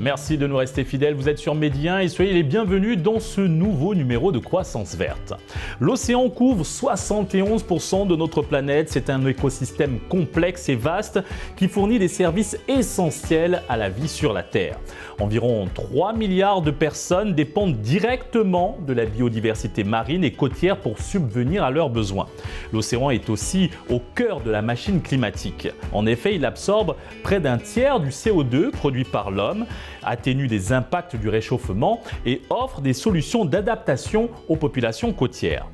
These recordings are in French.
Merci de nous rester fidèles, vous êtes sur Medi 1 et soyez les bienvenus dans ce nouveau numéro de Croissance Verte. L'océan couvre 71% de notre planète, c'est un écosystème complexe et vaste qui fournit des services essentiels à la vie sur la Terre. Environ 3 milliards de personnes dépendent directement de la biodiversité marine et côtière pour subvenir à leurs besoins. L'océan est aussi au cœur de la machine climatique. En effet, il absorbe près d'un tiers du CO2 produit par l'homme, atténue des impacts du réchauffement et offre des solutions d'adaptation aux populations côtières.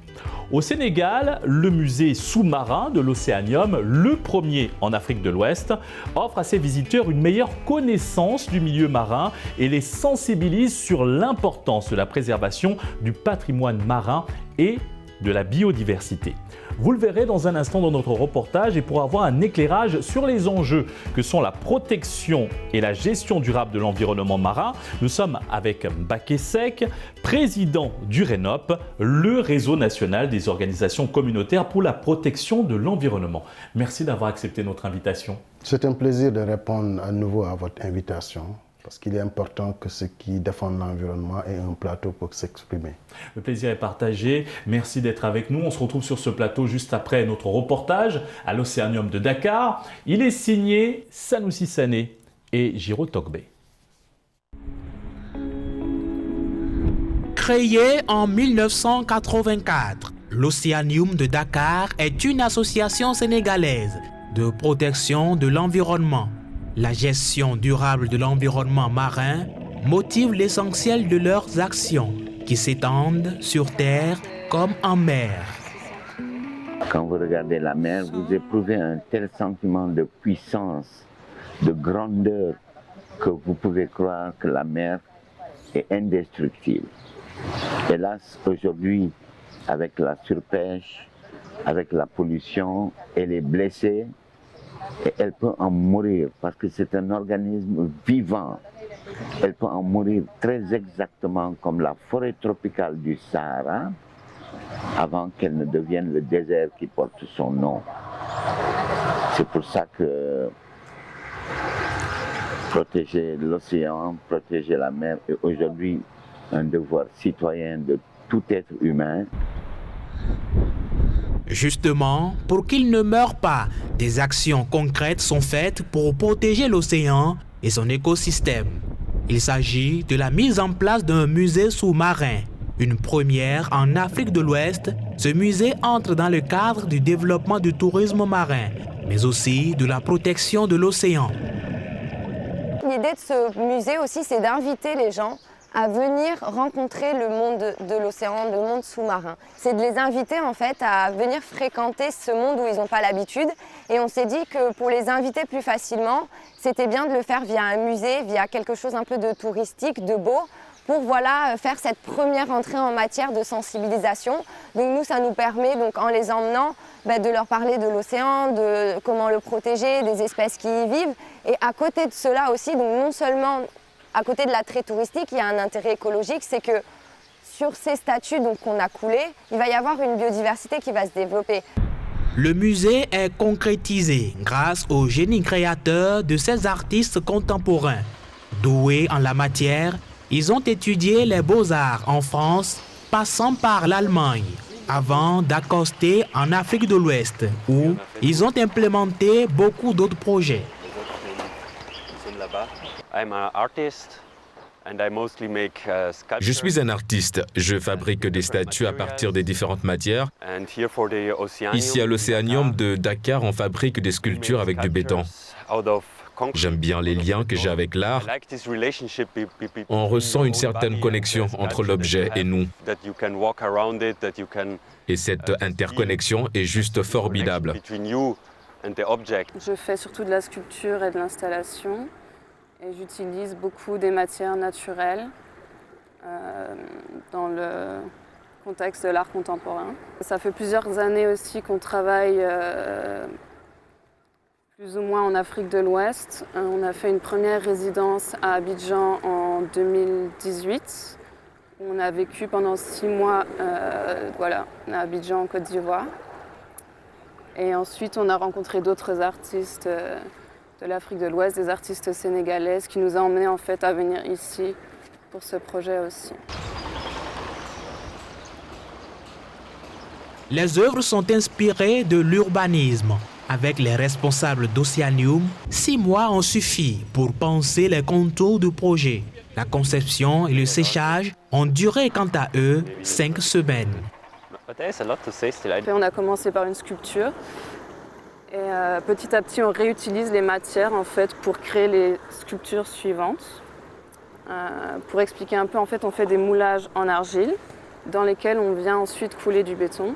Au Sénégal, le musée sous-marin de l'Océanium, le premier en Afrique de l'Ouest, offre à ses visiteurs une meilleure connaissance du milieu marin et les sensibilise sur l'importance de la préservation du patrimoine marin et de la biodiversité. Vous le verrez dans un instant dans notre reportage et pour avoir un éclairage sur les enjeux que sont la protection et la gestion durable de l'environnement marin, nous sommes avec Mbaké Seck, président du RENOP, le réseau national des organisations communautaires pour la protection de l'environnement. Merci d'avoir accepté notre invitation. C'est un plaisir de répondre à nouveau à votre invitation, parce qu'il est important que ceux qui défendent l'environnement aient un plateau pour s'exprimer. Le plaisir est partagé. Merci d'être avec nous. On se retrouve sur ce plateau juste après notre reportage à l'Océanium de Dakar. Il est signé Sanoussi Sané et Giro Togbe. Créé en 1984, l'Océanium de Dakar est une association sénégalaise de protection de l'environnement. La gestion durable de l'environnement marin motive l'essentiel de leurs actions qui s'étendent sur terre comme en mer. Quand vous regardez la mer, vous éprouvez un tel sentiment de puissance, de grandeur, que vous pouvez croire que la mer est indestructible. Hélas, aujourd'hui, avec la surpêche, avec la pollution, elle est blessée. Et elle peut en mourir parce que c'est un organisme vivant. Elle peut en mourir très exactement comme la forêt tropicale du Sahara avant qu'elle ne devienne le désert qui porte son nom. C'est pour ça que protéger l'océan, protéger la mer est aujourd'hui un devoir citoyen de tout être humain. Justement, pour qu'il ne meure pas, des actions concrètes sont faites pour protéger l'océan et son écosystème. Il s'agit de la mise en place d'un musée sous-marin, une première en Afrique de l'Ouest. Ce musée entre dans le cadre du développement du tourisme marin, mais aussi de la protection de l'océan. L'idée de ce musée aussi, c'est d'inviter les gens à venir rencontrer le monde de l'océan, le monde sous-marin. C'est de les inviter en fait à venir fréquenter ce monde où ils n'ont pas l'habitude. Et on s'est dit que pour les inviter plus facilement, c'était bien de le faire via un musée, via quelque chose un peu de touristique, de beau, pour faire cette première entrée en matière de sensibilisation. Donc nous, ça nous permet, donc, en les emmenant, de leur parler de l'océan, de comment le protéger, des espèces qui y vivent. Et à côté de cela aussi, donc non seulement à côté de l'attrait touristique, il y a un intérêt écologique, c'est que sur ces statues qu'on a coulées, il va y avoir une biodiversité qui va se développer. Le musée est concrétisé grâce au génie créateur de ces artistes contemporains. Doués en la matière, ils ont étudié les beaux-arts en France, passant par l'Allemagne, avant d'accoster en Afrique de l'Ouest, où ils ont implémenté beaucoup d'autres projets. Je suis un artiste. Je fabrique des statues à partir des différentes matières. Ici à l'Océanium de Dakar, on fabrique des sculptures avec du béton. J'aime bien les liens que j'ai avec l'art. On ressent une certaine connexion entre l'objet et nous. Et cette interconnexion est juste formidable. Je fais surtout de la sculpture et de l'installation. Et j'utilise beaucoup des matières naturelles dans le contexte de l'art contemporain. Ça fait plusieurs années aussi qu'on travaille plus ou moins en Afrique de l'Ouest. On a fait une première résidence à Abidjan en 2018. On a vécu pendant 6 mois à Abidjan, en Côte d'Ivoire. Et ensuite, on a rencontré d'autres artistes de l'Afrique de l'Ouest, des artistes sénégalaises, qui nous a emmenés en fait à venir ici pour ce projet aussi. Les œuvres sont inspirées de l'urbanisme. Avec les responsables d'Oceanium, 6 mois ont suffi pour penser les contours du projet. La conception et le séchage ont duré quant à eux 5 semaines. On a commencé par une sculpture et petit à petit on réutilise les matières en fait pour créer les sculptures suivantes. Pour expliquer un peu, en fait, on fait des moulages en argile dans lesquels on vient ensuite couler du béton.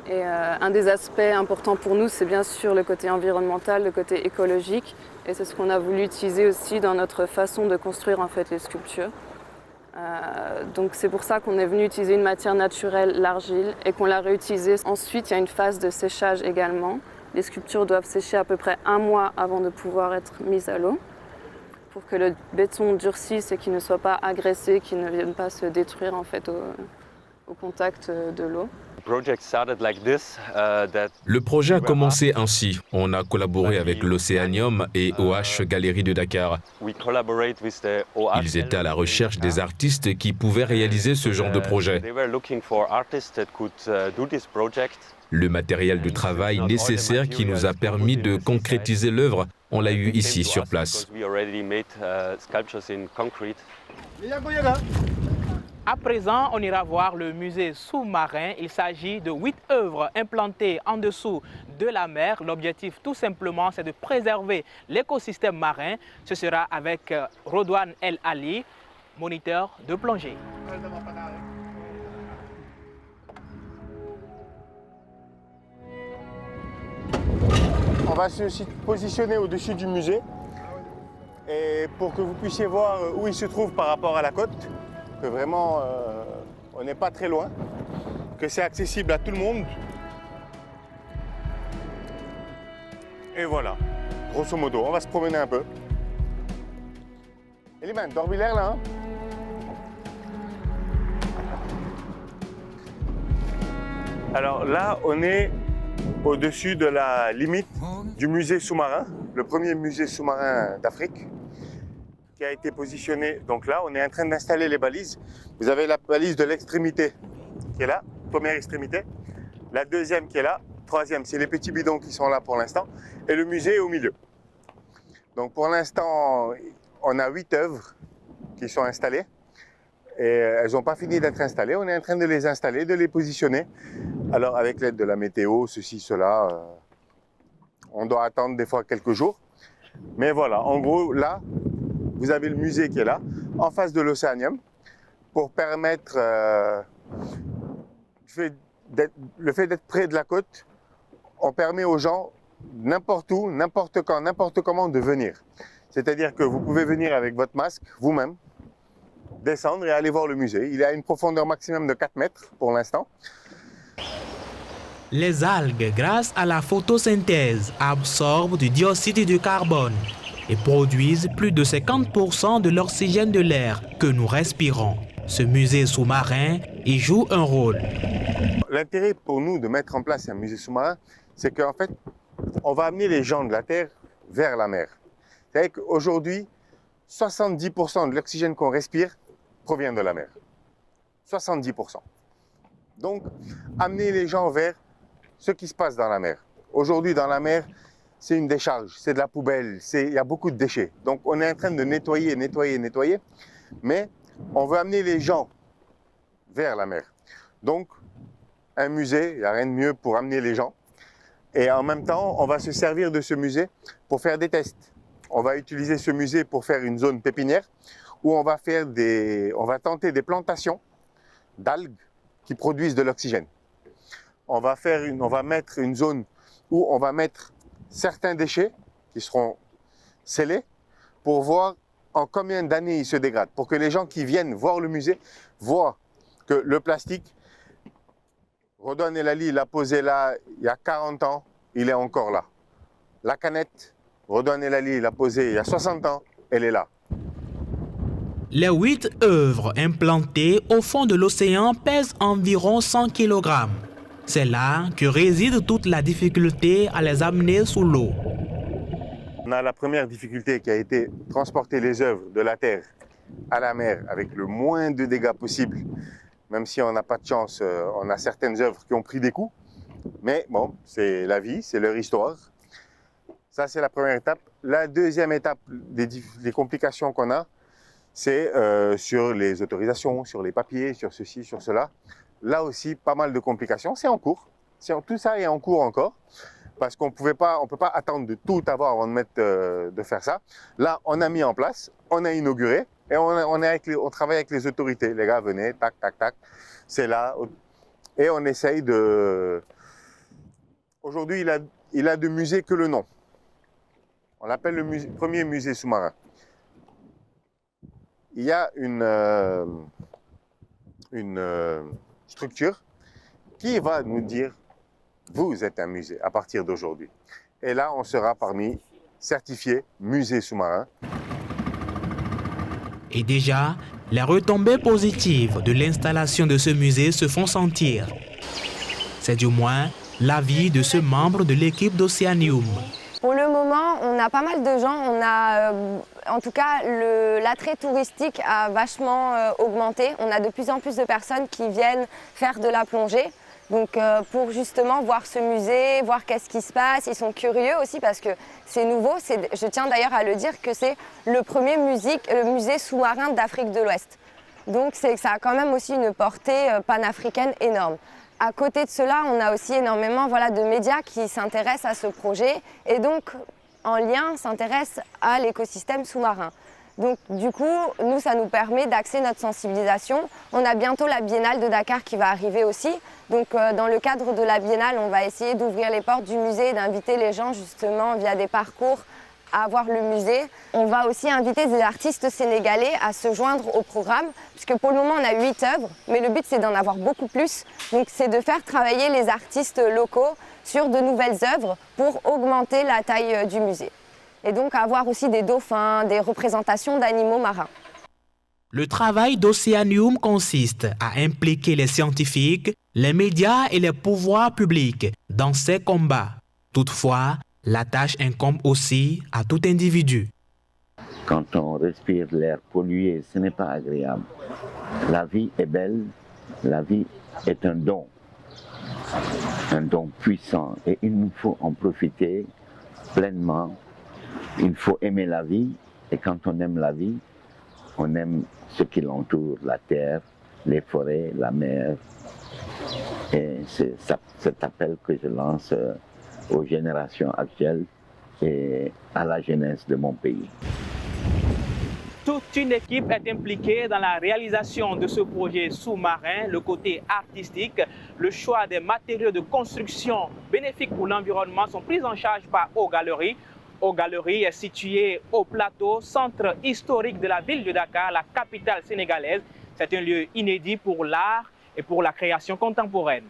Et un des aspects importants pour nous, c'est bien sûr le côté environnemental, le côté écologique. Et c'est ce qu'on a voulu utiliser aussi dans notre façon de construire en fait les sculptures. Donc c'est pour ça qu'on est venu utiliser une matière naturelle, l'argile, et qu'on l'a réutilisée. Ensuite, il y a une phase de séchage également. Les sculptures doivent sécher à peu près 1 mois avant de pouvoir être mises à l'eau, pour que le béton durcisse et qu'il ne soit pas agressé, qu'il ne vienne pas se détruire en fait au contact de l'eau. Le projet a commencé ainsi. On a collaboré avec l'Oceanium et OH Galerie de Dakar. Ils étaient à la recherche des artistes qui pouvaient réaliser ce genre de projet. Le matériel de travail nécessaire qui nous a permis de concrétiser l'œuvre, on l'a eu ici sur place. À présent, on ira voir le musée sous-marin. Il s'agit de 8 œuvres implantées en dessous de la mer. L'objectif, tout simplement, c'est de préserver l'écosystème marin. Ce sera avec Rodouane El Ali, moniteur de plongée. On va se positionner au-dessus du musée et pour que vous puissiez voir où il se trouve par rapport à la côte. Que vraiment on n'est pas très loin, que c'est accessible à tout le monde. Et voilà, grosso modo, on va se promener un peu. Eliman, Dorbilaire là, hein? Alors là, on est au-dessus de la limite du musée sous-marin, le premier musée sous-marin d'Afrique, qui a été positionné. Donc là, on est en train d'installer les balises. Vous avez la balise de l'extrémité qui est là, première extrémité. La deuxième qui est là, troisième, c'est les petits bidons qui sont là pour l'instant. Et le musée est au milieu. Donc pour l'instant, on a 8 œuvres qui sont installées. Et elles n'ont pas fini d'être installées. On est en train de les installer, de les positionner. Alors avec l'aide de la météo, ceci, cela, on doit attendre des fois quelques jours. Mais voilà, en gros, là, vous avez le musée qui est là, en face de l'Oceanium, pour permettre le fait d'être près de la côte, on permet aux gens, n'importe où, n'importe quand, n'importe comment, de venir. C'est-à-dire que vous pouvez venir avec votre masque, vous-même, descendre et aller voir le musée. Il a une profondeur maximum de 4 mètres pour l'instant. Les algues, grâce à la photosynthèse, absorbent du dioxyde de carbone et produisent plus de 50% de l'oxygène de l'air que nous respirons. Ce musée sous-marin y joue un rôle. L'intérêt pour nous de mettre en place un musée sous-marin, c'est qu'en fait, on va amener les gens de la Terre vers la mer. C'est-à-dire qu'aujourd'hui, 70% de l'oxygène qu'on respire provient de la mer. 70%. Donc, amener les gens vers ce qui se passe dans la mer. Aujourd'hui, dans la mer, c'est une décharge, c'est de la poubelle, il y a beaucoup de déchets. Donc on est en train de nettoyer, mais on veut amener les gens vers la mer. Donc un musée, il n'y a rien de mieux pour amener les gens. Et en même temps, on va se servir de ce musée pour faire des tests. On va utiliser ce musée pour faire une zone pépinière où on va tenter des plantations d'algues qui produisent de l'oxygène. On va mettre une zone où on va mettre certains déchets qui seront scellés pour voir en combien d'années ils se dégradent, pour que les gens qui viennent voir le musée voient que le plastique, Rodouane El Ali l'a posé là il y a 40 ans, il est encore là. La canette, Rodouane El Ali l'a posée il y a 60 ans, elle est là. Les 8 œuvres implantées au fond de l'océan pèsent environ 100 kg. C'est là que réside toute la difficulté à les amener sous l'eau. On a la première difficulté qui a été transporter les œuvres de la terre à la mer avec le moins de dégâts possible. Même si on n'a pas de chance, on a certaines œuvres qui ont pris des coups. Mais bon, c'est la vie, c'est leur histoire. Ça, c'est la première étape. La deuxième étape des complications qu'on a, c'est sur les autorisations, sur les papiers, sur ceci, sur cela. Là aussi, pas mal de complications. C'est en cours. Tout ça est en cours encore. Parce qu'on ne peut pas attendre de tout avoir avant de faire ça. Là, on a mis en place, on a inauguré et on travaille avec les autorités. Les gars, venez, tac, tac, tac. C'est là. Et on essaye de... Aujourd'hui, il a de musée que le nom. On l'appelle le premier musée sous-marin. Il y a une structure qui va nous dire vous êtes un musée à partir d'aujourd'hui. Et là, on sera parmi certifiés musées sous-marins. Et déjà, les retombées positives de l'installation de ce musée se font sentir. C'est du moins l'avis de ce membre de l'équipe d'Oceanium. Pour le moment, on a pas mal de gens. On a, en tout cas, l'attrait touristique a vachement augmenté. On a de plus en plus de personnes qui viennent faire de la plongée. Donc pour justement voir ce musée, voir qu'est-ce qui se passe, ils sont curieux aussi parce que c'est nouveau. Je tiens d'ailleurs à le dire que c'est le premier musée sous-marin d'Afrique de l'Ouest. Donc ça a quand même aussi une portée panafricaine énorme. À côté de cela, on a aussi énormément de médias qui s'intéressent à ce projet et donc en lien s'intéressent à l'écosystème sous-marin. Donc du coup, nous, ça nous permet d'axer notre sensibilisation. On a bientôt la Biennale de Dakar qui va arriver aussi. Donc dans le cadre de la Biennale, on va essayer d'ouvrir les portes du musée et d'inviter les gens justement via des parcours à voir le musée. On va aussi inviter des artistes sénégalais à se joindre au programme, puisque pour le moment on a 8 œuvres, mais le but c'est d'en avoir beaucoup plus. Donc c'est de faire travailler les artistes locaux sur de nouvelles œuvres pour augmenter la taille du musée. Et donc avoir aussi des dauphins, des représentations d'animaux marins. Le travail d'Oceanium consiste à impliquer les scientifiques, les médias et les pouvoirs publics dans ces combats. Toutefois, la tâche incombe aussi à tout individu. Quand on respire l'air pollué, ce n'est pas agréable. La vie est belle, la vie est un don puissant et il nous faut en profiter pleinement. Il faut aimer la vie et quand on aime la vie, on aime ce qui l'entoure, la terre, les forêts, la mer. Et c'est cet appel que je lance aux générations actuelles et à la jeunesse de mon pays. Toute une équipe est impliquée dans la réalisation de ce projet sous-marin, le côté artistique, le choix des matériaux de construction bénéfiques pour l'environnement sont pris en charge par Eau Galerie. Eau Galerie est située au plateau, centre historique de la ville de Dakar, la capitale sénégalaise. C'est un lieu inédit pour l'art et pour la création contemporaine.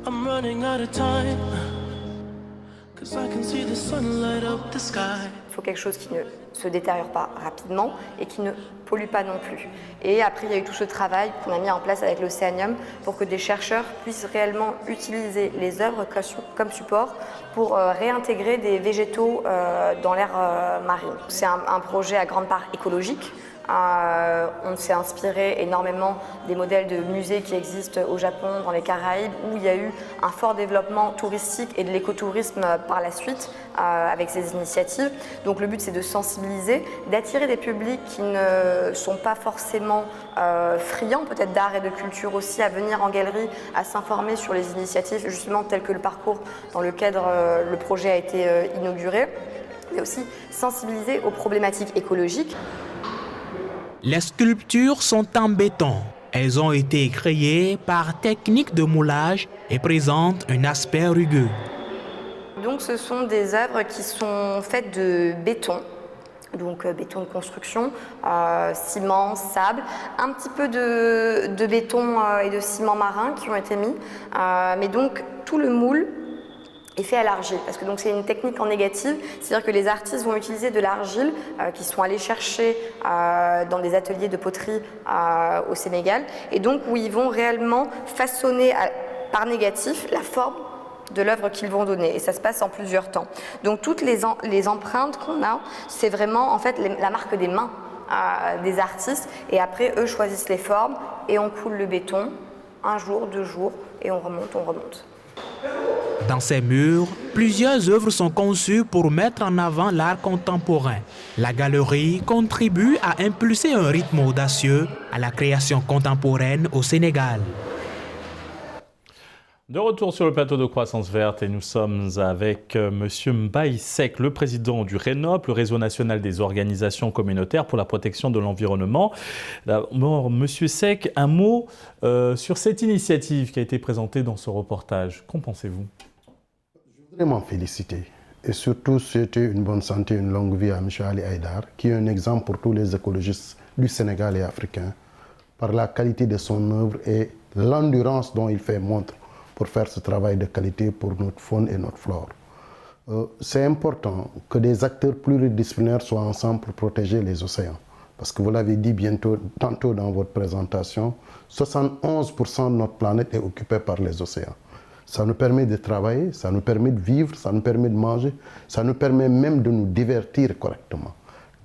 I'm running out of time, 'cause I can see the sun light up the sky. Il faut quelque chose qui ne se détériore pas rapidement et qui ne pollue pas non plus. Et après, il y a eu tout ce travail qu'on a mis en place avec l'Oceanium pour que des chercheurs puissent réellement utiliser les œuvres comme support pour réintégrer des végétaux dans l'air marine. C'est un projet à grande part écologique. On s'est inspiré énormément des modèles de musées qui existent au Japon, dans les Caraïbes, où il y a eu un fort développement touristique et de l'écotourisme par la suite avec ces initiatives. Donc le but c'est de sensibiliser, d'attirer des publics qui ne sont pas forcément friands peut-être d'art et de culture aussi, à venir en galerie, à s'informer sur les initiatives justement telles que le parcours dans lequel le projet a été inauguré, mais aussi sensibiliser aux problématiques écologiques. Les sculptures sont en béton. Elles ont été créées par technique de moulage et présentent un aspect rugueux. Donc ce sont des œuvres qui sont faites de béton, donc béton de construction, ciment, sable, un petit peu de béton et de ciment marin qui ont été mis, mais donc tout le moule est fait à l'argile, parce que donc c'est une technique en négative, c'est-à-dire que les artistes vont utiliser de l'argile qu'ils sont allés chercher dans des ateliers de poterie au Sénégal, et donc où ils vont réellement façonner par négatif la forme de l'œuvre qu'ils vont donner, et ça se passe en plusieurs temps. Donc toutes les empreintes qu'on a, c'est vraiment en fait la marque des mains des artistes, et après eux choisissent les formes et on coule le béton, 1 jour, 2 jours, et on remonte, on remonte. Dans ces murs, plusieurs œuvres sont conçues pour mettre en avant l'art contemporain. La galerie contribue à impulser un rythme audacieux à la création contemporaine au Sénégal. De retour sur le plateau de Croissance Verte et nous sommes avec Monsieur Mbaye Seck, le président du RENOP, le réseau national des organisations communautaires pour la protection de l'environnement. D'abord, Monsieur Seck, un mot sur cette initiative qui a été présentée dans ce reportage. Qu'en pensez-vous? Je voudrais m'en féliciter et surtout souhaiter une bonne santé, une longue vie à M. Ali Haïdar, qui est un exemple pour tous les écologistes du Sénégal et africains, par la qualité de son œuvre et l'endurance dont il fait montre pour faire ce travail de qualité pour notre faune et notre flore. C'est important que des acteurs pluridisciplinaires soient ensemble pour protéger les océans. Parce que vous l'avez dit tantôt dans votre présentation, 71% de notre planète est occupée par les océans. Ça nous permet de travailler, ça nous permet de vivre, ça nous permet de manger, ça nous permet même de nous divertir correctement.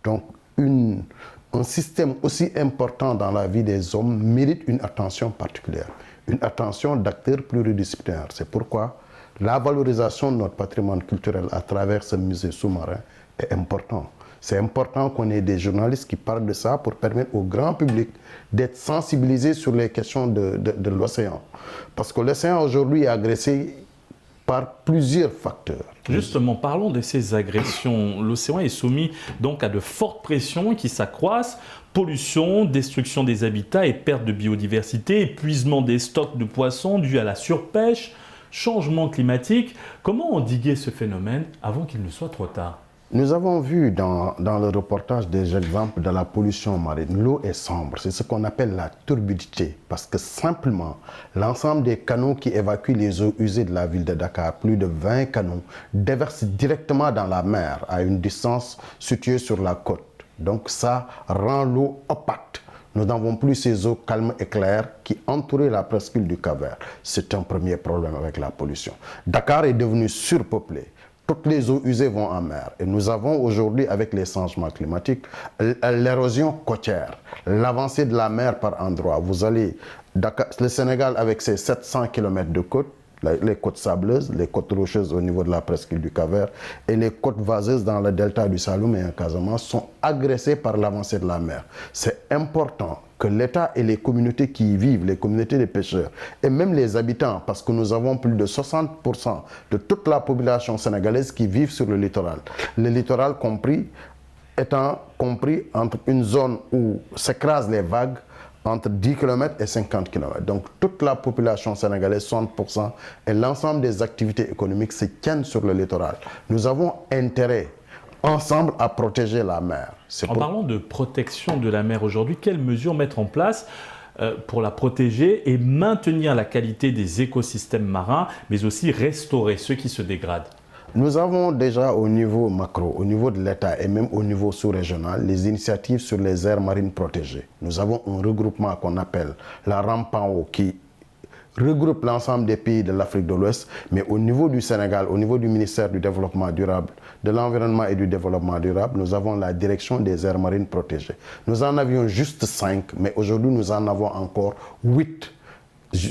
Donc, un système aussi important dans la vie des hommes mérite une attention particulière, une attention d'acteurs pluridisciplinaires. C'est pourquoi la valorisation de notre patrimoine culturel à travers ce musée sous-marin est important. C'est important qu'on ait des journalistes qui parlent de ça pour permettre au grand public d'être sensibilisés sur les questions de l'océan. Parce que l'océan aujourd'hui est agressé par plusieurs facteurs. Justement, parlons de ces agressions. L'océan est soumis donc à de fortes pressions qui s'accroissent. Pollution, destruction des habitats et perte de biodiversité, épuisement des stocks de poissons dû à la surpêche, changement climatique. Comment endiguer ce phénomène avant qu'il ne soit trop tard? Nous avons vu dans le reportage des exemples de la pollution marine. L'eau est sombre, c'est ce qu'on appelle la turbidité, parce que simplement, l'ensemble des canaux qui évacuent les eaux usées de la ville de Dakar, plus de 20 canaux, déversent directement dans la mer à une distance située sur la côte. Donc ça rend l'eau opaque. Nous n'avons plus ces eaux calmes et claires qui entouraient la presqu'île du Cap-Vert. C'est un premier problème avec la pollution. Dakar est devenu surpeuplé. Toutes les eaux usées vont en mer. Et nous avons aujourd'hui, avec les changements climatiques, l'érosion côtière, l'avancée de la mer par endroits. Vous allez, le Sénégal avec ses 700 km de côtes, les côtes sableuses, les côtes rocheuses au niveau de la presqu'île du Cap-Vert et les côtes vaseuses dans le delta du Saloum et en Casamance sont agressées par l'avancée de la mer. C'est important que l'État et les communautés qui y vivent, les communautés des pêcheurs et même les habitants, parce que nous avons plus de 60% de toute la population sénégalaise qui vivent sur le littoral. Le littoral étant compris entre une zone où s'écrasent les vagues entre 10 km et 50 km. Donc toute la population sénégalaise, 60%, et l'ensemble des activités économiques se tiennent sur le littoral. Nous avons intérêt ensemble à protéger la mer. En parlant de protection de la mer aujourd'hui, quelles mesures mettre en place pour la protéger et maintenir la qualité des écosystèmes marins, mais aussi restaurer ceux qui se dégradent? Nous avons déjà au niveau macro, au niveau de l'État et même au niveau sous-régional, les initiatives sur les aires marines protégées. Nous avons un regroupement qu'on appelle la RAMPAO qui regroupe l'ensemble des pays de l'Afrique de l'Ouest, mais au niveau du Sénégal, au niveau du ministère du Développement durable, de l'Environnement et du Développement durable, nous avons la direction des aires marines protégées. Nous en avions juste 5, mais aujourd'hui nous en avons encore 8.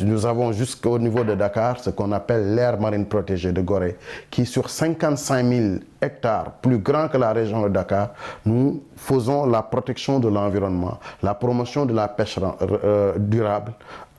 Nous avons jusqu'au niveau de Dakar ce qu'on appelle l'aire marine protégée de Gorée, qui sur 55 000 hectares, plus grand que la région de Dakar, nous faisons la protection de l'environnement, la promotion de la pêche durable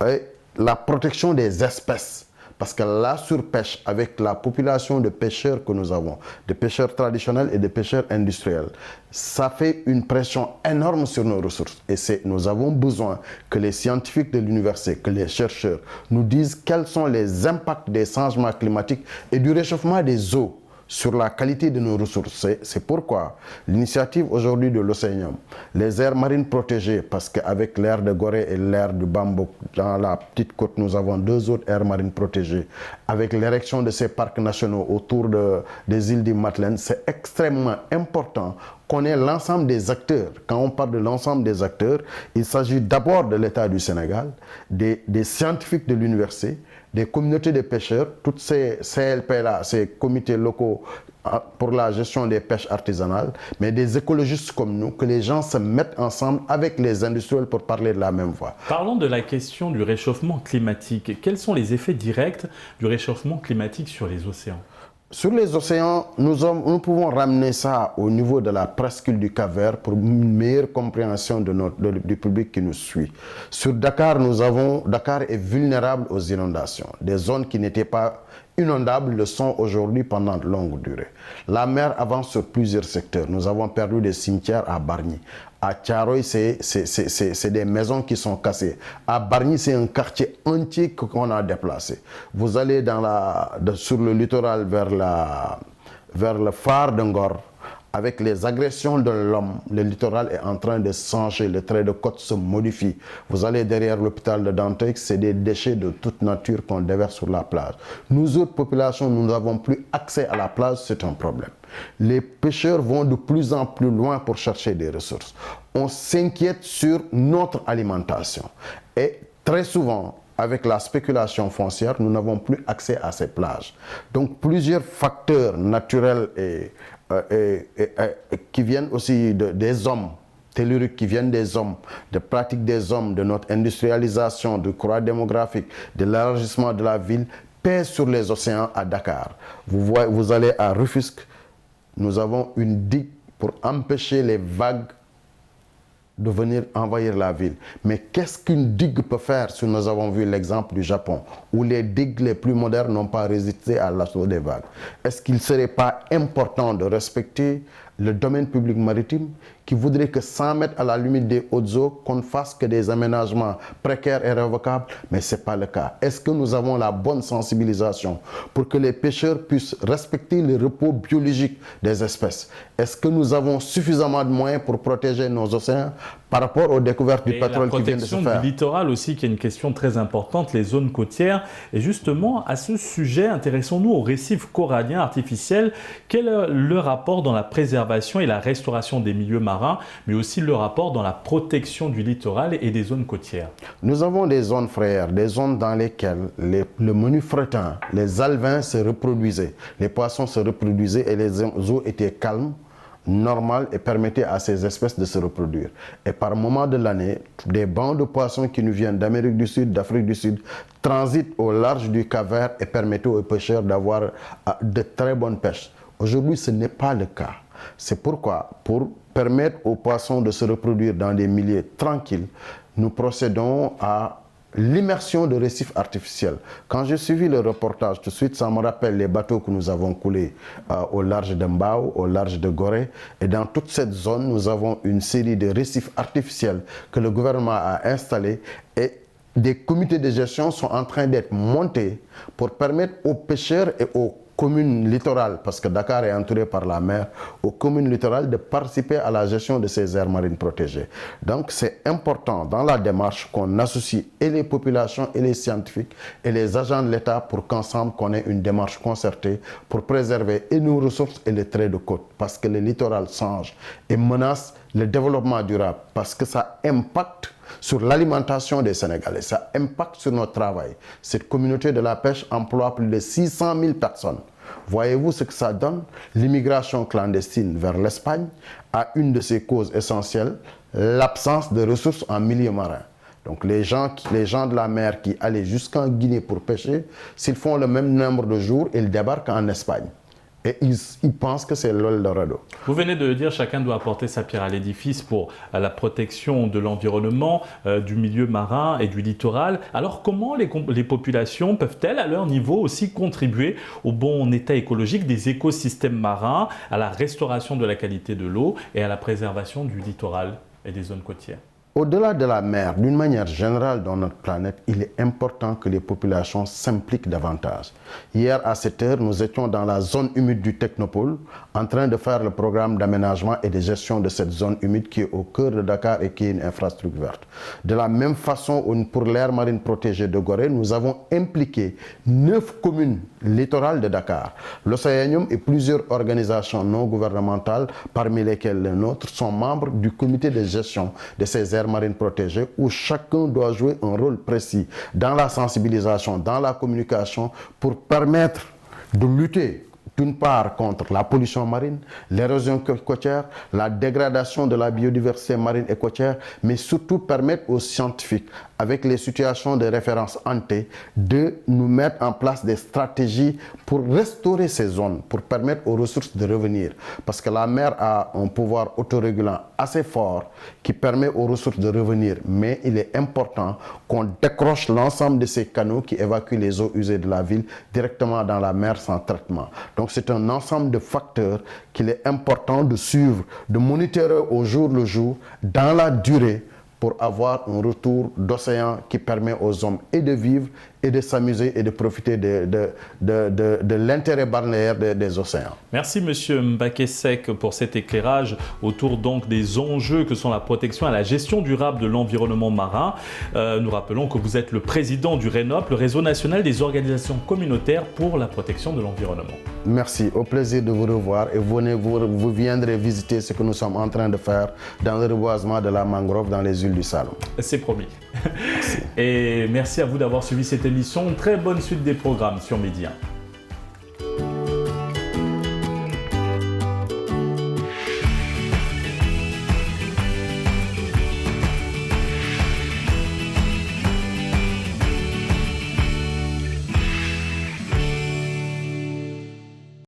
et la protection des espèces. Parce que la surpêche, avec la population de pêcheurs que nous avons, de pêcheurs traditionnels et de pêcheurs industriels, ça fait une pression énorme sur nos ressources. Et nous avons besoin que les scientifiques de l'université, que les chercheurs nous disent quels sont les impacts des changements climatiques et du réchauffement des eaux sur la qualité de nos ressources. C'est pourquoi l'initiative aujourd'hui de l'Océanium, les aires marines protégées, parce qu'avec l'aire de Gorée et l'aire de Bambouk, dans la petite côte, nous avons 2 autres aires marines protégées, avec l'érection de ces parcs nationaux autour des îles du Madeleine, c'est extrêmement important qu'on ait l'ensemble des acteurs. Quand on parle de l'ensemble des acteurs, il s'agit d'abord de l'État du Sénégal, des scientifiques de l'université, des communautés de pêcheurs, toutes ces CLP-là, ces comités locaux pour la gestion des pêches artisanales, mais des écologistes comme nous, que les gens se mettent ensemble avec les industriels pour parler de la même voix. Parlons de la question du réchauffement climatique. Quels sont les effets directs du réchauffement climatique sur les océans ? Sur les océans, nous pouvons ramener ça au niveau de la presqu'île du Cap-Vert pour une meilleure compréhension du public qui nous suit. Sur Dakar, Dakar est vulnérable aux inondations. Des zones qui n'étaient pas inondables le sont aujourd'hui pendant de longues durées. La mer avance sur plusieurs secteurs. Nous avons perdu des cimetières à Bargny. À Thiaroye, c'est des maisons qui sont cassées. À Bargny, c'est un quartier entier qu'on a déplacé. Vous allez sur le littoral vers le phare de Ngor, avec les agressions de l'homme, le littoral est en train de changer, le trait de côte se modifie. Vous allez derrière l'hôpital de Dantec, c'est des déchets de toute nature qu'on déverse sur la plage. Nous autres populations, nous n'avons plus accès à la plage, c'est un problème. Les pêcheurs vont de plus en plus loin pour chercher des ressources. On s'inquiète sur notre alimentation. Et très souvent, avec la spéculation foncière, nous n'avons plus accès à ces plages. Donc plusieurs facteurs naturels qui viennent aussi des hommes, telluriques qui viennent des hommes, des pratiques des hommes, de notre industrialisation, du croît démographique, de l'élargissement de la ville, pèsent sur les océans à Dakar. Vous allez à Rufisque, nous avons une digue pour empêcher les vagues de venir envahir la ville. Mais qu'est-ce qu'une digue peut faire si nous avons vu l'exemple du Japon, où les digues les plus modernes n'ont pas résisté à l'assaut des vagues? Est-ce qu'il ne serait pas important de respecter le domaine public maritime qui voudrait que 100 mètres à la limite des hautes eaux, qu'on ne fasse que des aménagements précaires et révocables? Mais ce n'est pas le cas. Est-ce que nous avons la bonne sensibilisation pour que les pêcheurs puissent respecter le repos biologique des espèces? Est-ce que nous avons suffisamment de moyens pour protéger nos océans par rapport aux découvertes du pétrole qui viennent de se faire? La protection du littoral aussi, qui est une question très importante, les zones côtières. Et justement, à ce sujet, intéressons-nous aux récifs coralliens artificiels. Quel est le rapport dans la préservation et la restauration des milieux marins, mais aussi le rapport dans la protection du littoral et des zones côtières? Nous avons des zones frères, des zones dans lesquelles le menu fretin, les alevins se reproduisaient, les poissons se reproduisaient et les eaux étaient calmes, normales et permettaient à ces espèces de se reproduire. Et par moment de l'année, des bancs de poissons qui nous viennent d'Amérique du Sud, d'Afrique du Sud, transitent au large du Cap-Vert et permettent aux pêcheurs d'avoir de très bonnes pêches. Aujourd'hui, ce n'est pas le cas. C'est pourquoi, pour permettre aux poissons de se reproduire dans des milieux tranquilles, nous procédons à l'immersion de récifs artificiels. Quand j'ai suivi le reportage, tout de suite, ça me rappelle les bateaux que nous avons coulés au large de Mbao, au large de Gorée. Et dans toute cette zone, nous avons une série de récifs artificiels que le gouvernement a installés et des comités de gestion sont en train d'être montés pour permettre aux pêcheurs et aux communes littorales, parce que Dakar est entouré par la mer, aux communes littorales de participer à la gestion de ces aires marines protégées. Donc c'est important dans la démarche qu'on associe et les populations et les scientifiques et les agents de l'État pour qu'ensemble qu'on ait une démarche concertée pour préserver et nos ressources et les traits de côte, parce que le littoral change et menace le développement durable, parce que ça impacte sur l'alimentation des Sénégalais, ça impacte sur notre travail. Cette communauté de la pêche emploie plus de 600 000 personnes. Voyez-vous ce que ça donne? L'immigration clandestine vers l'Espagne a une de ses causes essentielles, l'absence de ressources en milieu marin. Donc les gens de la mer qui allaient jusqu'en Guinée pour pêcher, s'ils font le même nombre de jours, ils débarquent en Espagne. Et ils pensent que c'est l'Eldorado. Vous venez de dire que chacun doit apporter sa pierre à l'édifice pour la protection de l'environnement, du milieu marin et du littoral. Alors comment les populations peuvent-elles à leur niveau aussi contribuer au bon état écologique des écosystèmes marins, à la restauration de la qualité de l'eau et à la préservation du littoral et des zones côtières? Au-delà de la mer, d'une manière générale dans notre planète, il est important que les populations s'impliquent davantage. Hier à 7 heures, nous étions dans la zone humide du Technopole en train de faire le programme d'aménagement et de gestion de cette zone humide qui est au cœur de Dakar et qui est une infrastructure verte. De la même façon, pour l'aire marine protégée de Gorée, nous avons impliqué 9 communes littorales de Dakar. L'Océanium et plusieurs organisations non gouvernementales, parmi lesquelles les nôtres, sont membres du comité de gestion de ces aires marines protégées où chacun doit jouer un rôle précis dans la sensibilisation, dans la communication pour permettre de lutter d'une part contre la pollution marine, l'érosion côtière, la dégradation de la biodiversité marine et côtière, mais surtout permettre aux scientifiques, avec les situations de référence hantées, de nous mettre en place des stratégies pour restaurer ces zones, pour permettre aux ressources de revenir. Parce que la mer a un pouvoir autorégulant assez fort qui permet aux ressources de revenir. Mais il est important qu'on décroche l'ensemble de ces canaux qui évacuent les eaux usées de la ville directement dans la mer sans traitement. Donc c'est un ensemble de facteurs qu'il est important de suivre, de monitorer au jour le jour, dans la durée, pour avoir un retour d'océan qui permet aux hommes et de vivre et de s'amuser et de profiter de l'intérêt balnéaire des océans. Merci Monsieur Mbaké Seck pour cet éclairage autour donc des enjeux que sont la protection et la gestion durable de l'environnement marin. Nous rappelons que vous êtes le président du RENOP, le réseau national des organisations communautaires pour la protection de l'environnement. Merci, au plaisir de vous revoir et vous viendrez visiter ce que nous sommes en train de faire dans le reboisement de la mangrove dans les îles du Saloum. C'est promis. Merci. Et merci à vous d'avoir suivi cette émission. Très bonne suite des programmes sur Média.